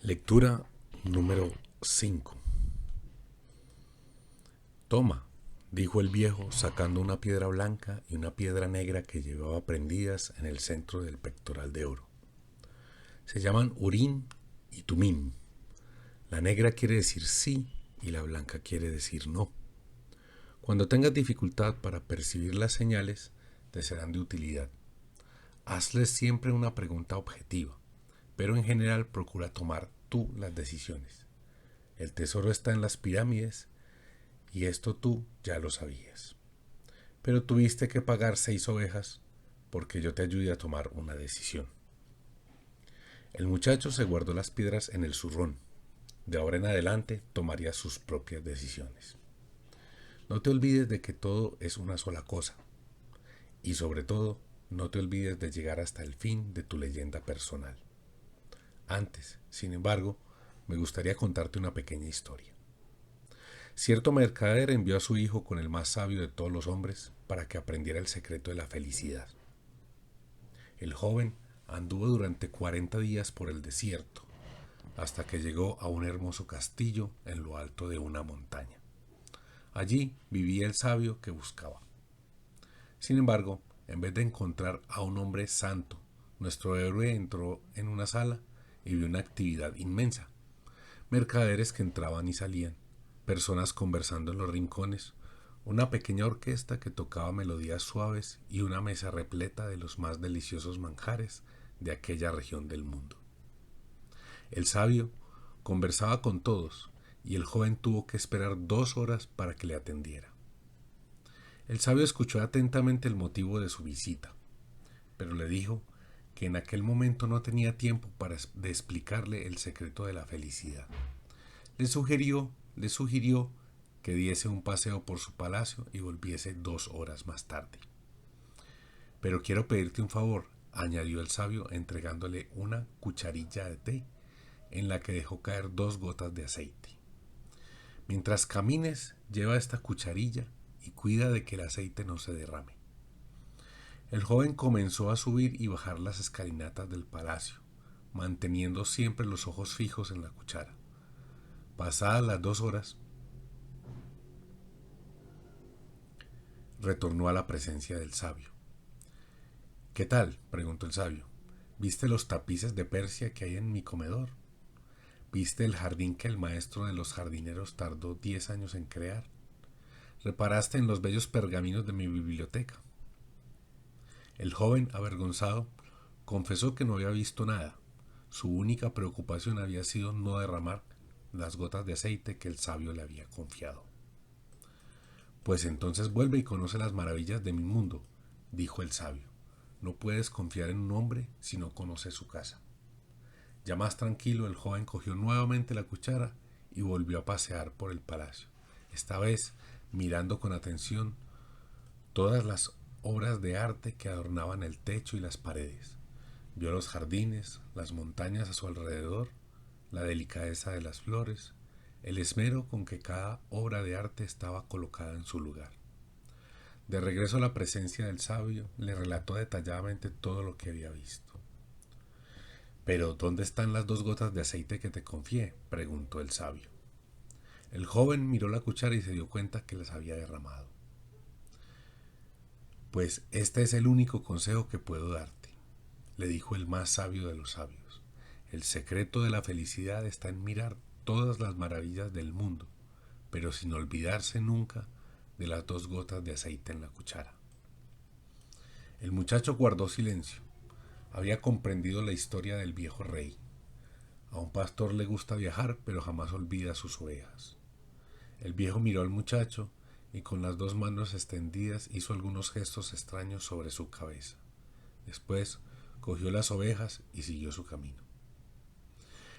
Lectura número 5. Toma, dijo el viejo, sacando una piedra blanca y una piedra negra que llevaba prendidas en el centro del pectoral de oro. Se llaman Urín y Tumim. La negra quiere decir sí y la blanca quiere decir no. Cuando tengas dificultad para percibir las señales, te serán de utilidad. Hazles siempre una pregunta objetiva, pero en general procura tomar tú las decisiones. El tesoro está en las pirámides y esto tú ya lo sabías. Pero tuviste que pagar 6 ovejas porque yo te ayudé a tomar una decisión. El muchacho se guardó las piedras en el zurrón. De ahora en adelante tomaría sus propias decisiones. No te olvides de que todo es una sola cosa. Y sobre todo, no te olvides de llegar hasta el fin de tu leyenda personal. Antes, sin embargo, me gustaría contarte una pequeña historia. Cierto mercader envió a su hijo con el más sabio de todos los hombres para que aprendiera el secreto de la felicidad. El joven anduvo durante 40 días por el desierto, hasta que llegó a un hermoso castillo en lo alto de una montaña. Allí vivía el sabio que buscaba. Sin embargo, en vez de encontrar a un hombre santo, nuestro héroe entró en una sala y vio una actividad inmensa. Mercaderes que entraban y salían, personas conversando en los rincones, una pequeña orquesta que tocaba melodías suaves y una mesa repleta de los más deliciosos manjares de aquella región del mundo. El sabio conversaba con todos y el joven tuvo que esperar 2 horas para que le atendiera. El sabio escuchó atentamente el motivo de su visita, pero le dijo que en aquel momento no tenía tiempo de explicarle el secreto de la felicidad. Le sugirió que diese un paseo por su palacio y volviese 2 horas más tarde. Pero quiero pedirte un favor, añadió el sabio entregándole una cucharilla de té en la que dejó caer 2 gotas de aceite. Mientras camines, lleva esta cucharilla y cuida de que el aceite no se derrame. El joven comenzó a subir y bajar las escalinatas del palacio, manteniendo siempre los ojos fijos en la cuchara. Pasadas las 2 horas, retornó a la presencia del sabio. ¿Qué tal?, preguntó el sabio. ¿Viste los tapices de Persia que hay en mi comedor? ¿Viste el jardín que el maestro de los jardineros tardó 10 años en crear? ¿Reparaste en los bellos pergaminos de mi biblioteca? El joven, avergonzado, confesó que no había visto nada. Su única preocupación había sido no derramar las gotas de aceite que el sabio le había confiado. Pues entonces vuelve y conoce las maravillas de mi mundo, dijo el sabio. No puedes confiar en un hombre si no conoces su casa. Ya más tranquilo, el joven cogió nuevamente la cuchara y volvió a pasear por el palacio, esta vez mirando con atención todas las obras de arte que adornaban el techo y las paredes. Vio los jardines, las montañas a su alrededor, la delicadeza de las flores, el esmero con que cada obra de arte estaba colocada en su lugar. De regreso a la presencia del sabio, le relató detalladamente todo lo que había visto. «¿Pero dónde están las 2 gotas de aceite que te confié?», preguntó el sabio. El joven miró la cuchara y se dio cuenta que las había derramado. «Pues este es el único consejo que puedo darte», le dijo el más sabio de los sabios. «El secreto de la felicidad está en mirar todas las maravillas del mundo, pero sin olvidarse nunca de las 2 gotas de aceite en la cuchara». El muchacho guardó silencio. Había comprendido la historia del viejo rey. A un pastor le gusta viajar, pero jamás olvida sus ovejas. El viejo miró al muchacho y con las 2 manos extendidas hizo algunos gestos extraños sobre su cabeza. Después cogió las ovejas y siguió su camino.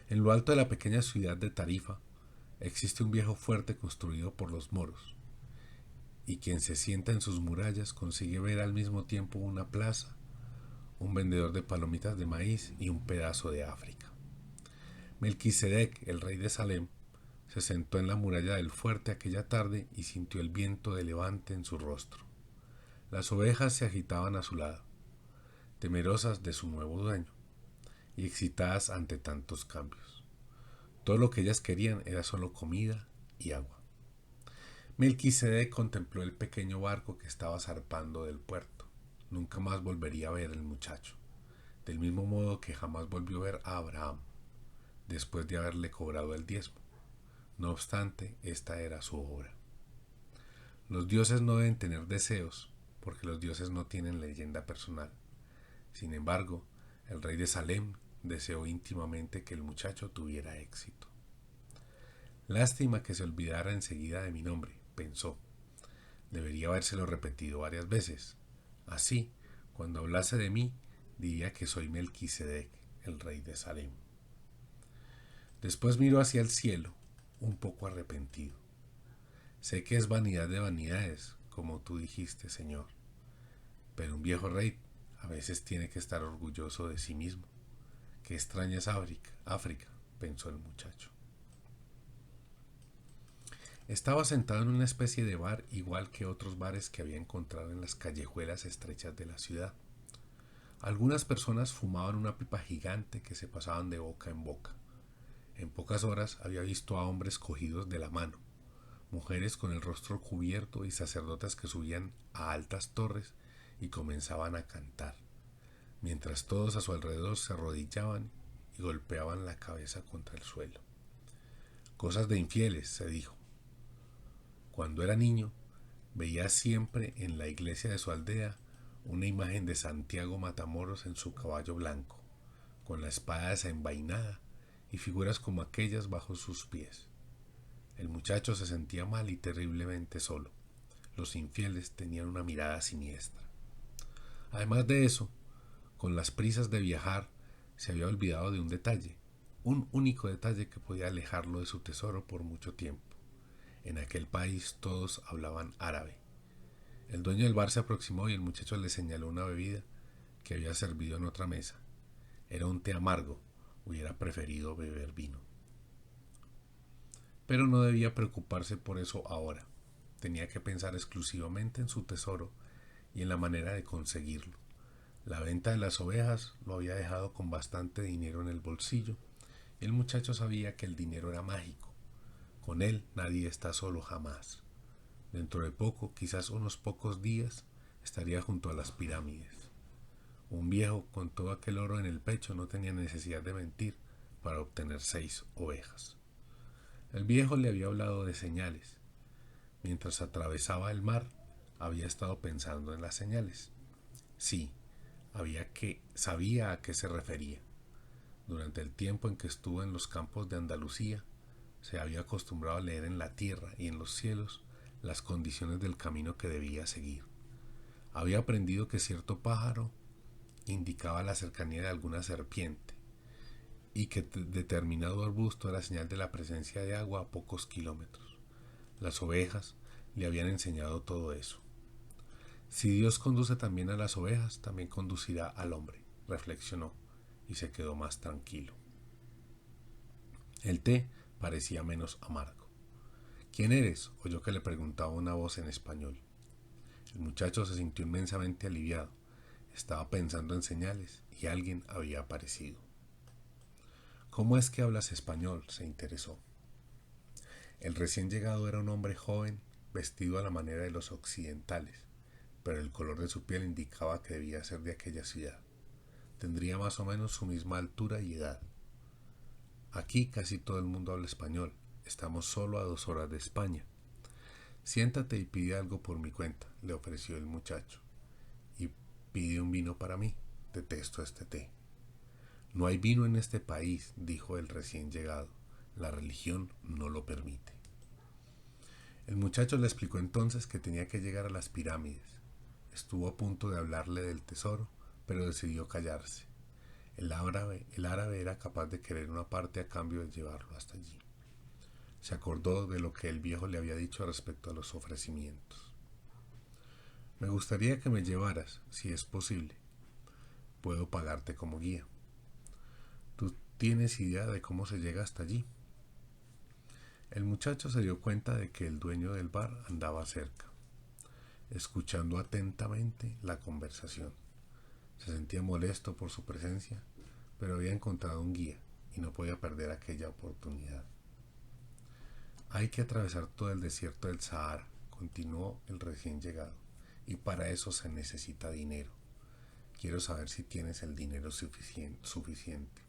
En lo alto de la pequeña ciudad de Tarifa existe un viejo fuerte construido por los moros, y quien se sienta en sus murallas consigue ver al mismo tiempo una plaza, un vendedor de palomitas de maíz y un pedazo de África. Melquisedec, el rey de Salem, se sentó en la muralla del fuerte aquella tarde y sintió el viento de levante en su rostro. Las ovejas se agitaban a su lado, temerosas de su nuevo dueño y excitadas ante tantos cambios. Todo lo que ellas querían era solo comida y agua. Melquisedec contempló el pequeño barco que estaba zarpando del puerto. Nunca más volvería a ver al muchacho, del mismo modo que jamás volvió a ver a Abraham, después de haberle cobrado el diezmo. No obstante, esta era su obra. Los dioses no deben tener deseos, porque los dioses no tienen leyenda personal. Sin embargo, el rey de Salem deseó íntimamente que el muchacho tuviera éxito. Lástima que se olvidara enseguida de mi nombre, pensó. Debería habérselo repetido varias veces. Así, cuando hablase de mí, diría que soy Melquisedec, el rey de Salem. Después miró hacia el cielo, un poco arrepentido. Sé que es vanidad de vanidades, como tú dijiste, señor. Pero un viejo rey a veces tiene que estar orgulloso de sí mismo. Qué extraña es África, pensó el muchacho. Estaba sentado en una especie de bar igual que otros bares que había encontrado en las callejuelas estrechas de la ciudad. Algunas personas fumaban una pipa gigante que se pasaban de boca en boca. En pocas horas había visto a hombres cogidos de la mano, mujeres con el rostro cubierto y sacerdotes que subían a altas torres y comenzaban a cantar, mientras todos a su alrededor se arrodillaban y golpeaban la cabeza contra el suelo. Cosas de infieles, se dijo. Cuando era niño, veía siempre en la iglesia de su aldea una imagen de Santiago Matamoros en su caballo blanco, con la espada desenvainada y figuras como aquellas bajo sus pies. El muchacho se sentía mal y terriblemente solo. Los infieles tenían una mirada siniestra. Además de eso, con las prisas de viajar, se había olvidado de un detalle, un único detalle que podía alejarlo de su tesoro por mucho tiempo. En aquel país todos hablaban árabe. El dueño del bar se aproximó y el muchacho le señaló una bebida que había servido en otra mesa. Era un té amargo. Hubiera preferido beber vino. Pero no debía preocuparse por eso ahora. Tenía que pensar exclusivamente en su tesoro y en la manera de conseguirlo. La venta de las ovejas lo había dejado con bastante dinero en el bolsillo y el muchacho sabía que el dinero era mágico. Con él nadie está solo jamás. Dentro de poco, quizás unos pocos días, estaría junto a las pirámides. Un viejo con todo aquel oro en el pecho no tenía necesidad de mentir para obtener 6 ovejas. El viejo le había hablado de señales. Mientras atravesaba el mar, había estado pensando en las señales. Sí, sabía a qué se refería. Durante el tiempo en que estuvo en los campos de Andalucía, se había acostumbrado a leer en la tierra y en los cielos las condiciones del camino que debía seguir. Había aprendido que cierto pájaro indicaba la cercanía de alguna serpiente y que determinado arbusto era señal de la presencia de agua a pocos kilómetros. Las ovejas le habían enseñado todo eso. Si Dios conduce también a las ovejas, también conducirá al hombre, reflexionó y se quedó más tranquilo. El té parecía menos amargo. ¿Quién eres?, oyó que le preguntaba una voz en español. El muchacho se sintió inmensamente aliviado. Estaba pensando en señales y alguien había aparecido. ¿Cómo es que hablas español?, se interesó. El recién llegado era un hombre joven, vestido a la manera de los occidentales, pero el color de su piel indicaba que debía ser de aquella ciudad. Tendría más o menos su misma altura y edad. Aquí casi todo el mundo habla español. Estamos solo a 2 horas de España. Siéntate y pide algo por mi cuenta, le ofreció el muchacho. Y pide un vino para mí. Detesto este té. No hay vino en este país, dijo el recién llegado. La religión no lo permite. El muchacho le explicó entonces que tenía que llegar a las pirámides. Estuvo a punto de hablarle del tesoro, pero decidió callarse. El árabe era capaz de querer una parte a cambio de llevarlo hasta allí. Se acordó de lo que el viejo le había dicho respecto a los ofrecimientos. Me gustaría que me llevaras, si es posible. Puedo pagarte como guía. ¿Tú tienes idea de cómo se llega hasta allí? El muchacho se dio cuenta de que el dueño del bar andaba cerca, escuchando atentamente la conversación. Se sentía molesto por su presencia, pero había encontrado un guía y no podía perder aquella oportunidad. Hay que atravesar todo el desierto del Sahara, continuó el recién llegado, y para eso se necesita dinero. Quiero saber si tienes el dinero suficiente.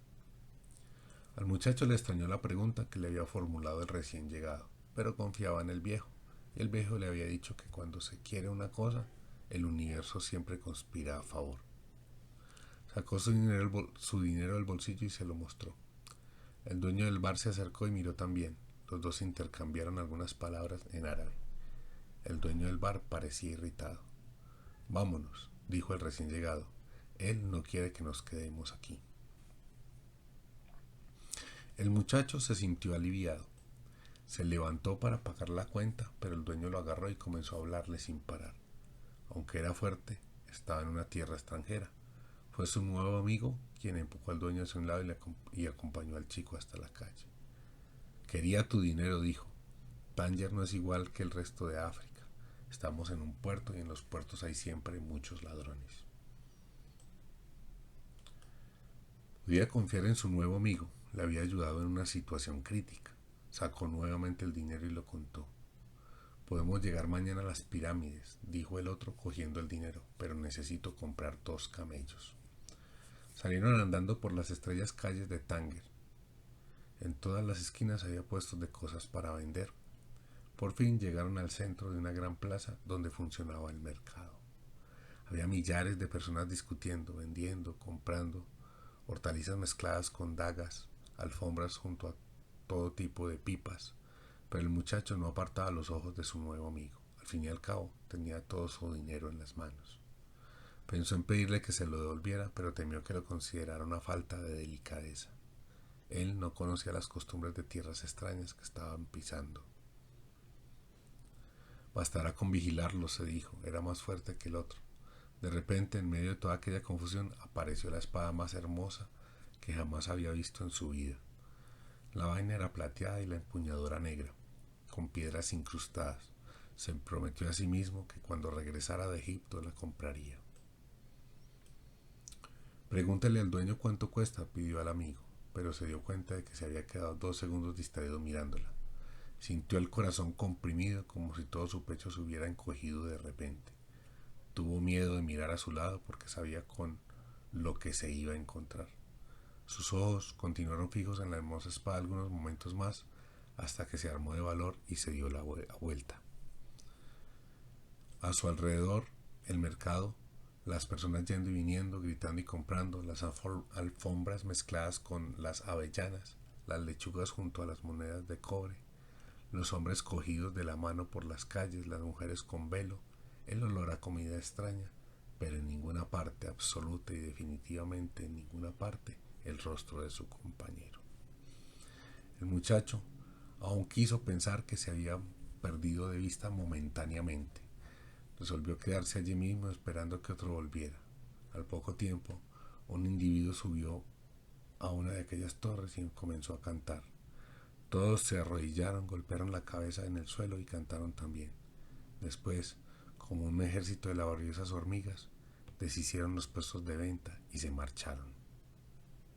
Al muchacho le extrañó la pregunta que le había formulado el recién llegado, pero confiaba en el viejo, y el viejo le había dicho que cuando se quiere una cosa, el universo siempre conspira a favor. Sacó su dinero del bolsillo y se lo mostró. El dueño del bar se acercó y miró también. Los dos intercambiaron algunas palabras en árabe. El dueño del bar parecía irritado. Vámonos, dijo el recién llegado. Él no quiere que nos quedemos aquí. El muchacho se sintió aliviado. Se levantó para pagar la cuenta, pero el dueño lo agarró y comenzó a hablarle sin parar. Aunque era fuerte, estaba en una tierra extranjera. Fue su nuevo amigo quien empujó al dueño hacia un lado y acompañó al chico hasta la calle. Quería tu dinero, dijo. Tánger no es igual que el resto de África. Estamos en un puerto y en los puertos hay siempre muchos ladrones. Podía confiar en su nuevo amigo. Le había ayudado en una situación crítica. Sacó nuevamente el dinero y lo contó. Podemos llegar mañana a las pirámides, dijo el otro cogiendo el dinero, pero necesito comprar 2 camellos. Salieron andando por las estrellas calles de Tánger. En todas las esquinas había puestos de cosas para vender. Por fin llegaron al centro de una gran plaza donde funcionaba el mercado. Había millares de personas discutiendo, vendiendo, comprando, hortalizas mezcladas con dagas, alfombras junto a todo tipo de pipas, pero el muchacho no apartaba los ojos de su nuevo amigo. Al fin y al cabo, tenía todo su dinero en las manos. Pensó en pedirle que se lo devolviera, pero temió que lo considerara una falta de delicadeza. Él no conocía las costumbres de tierras extrañas que estaban pisando. Bastará con vigilarlo, se dijo. Era más fuerte que el otro. De repente, en medio de toda aquella confusión, apareció la espada más hermosa que jamás había visto en su vida. La vaina era plateada y la empuñadura negra, con piedras incrustadas. Se prometió a sí mismo que cuando regresara de Egipto la compraría. Pregúntale al dueño cuánto cuesta, pidió al amigo, pero se dio cuenta de que se había quedado 2 segundos distraído mirándola. Sintió el corazón comprimido como si todo su pecho se hubiera encogido de repente. Tuvo miedo de mirar a su lado porque sabía con lo que se iba a encontrar. Sus ojos continuaron fijos en la hermosa espada algunos momentos más hasta que se armó de valor y se dio la vuelta. A su alrededor, el mercado, las personas yendo y viniendo, gritando y comprando, las alfombras mezcladas con las avellanas, las lechugas junto a las monedas de cobre, los hombres cogidos de la mano por las calles, las mujeres con velo, el olor a comida extraña, pero en ninguna parte, absoluta y definitivamente en ninguna parte, el rostro de su compañero. El muchacho aún quiso pensar que se había perdido de vista momentáneamente. Resolvió quedarse allí mismo esperando que otro volviera. Al poco tiempo, un individuo subió a una de aquellas torres y comenzó a cantar. Todos se arrodillaron, golpearon la cabeza en el suelo y cantaron también. Después, como un ejército de laboriosas hormigas, deshicieron los puestos de venta y se marcharon.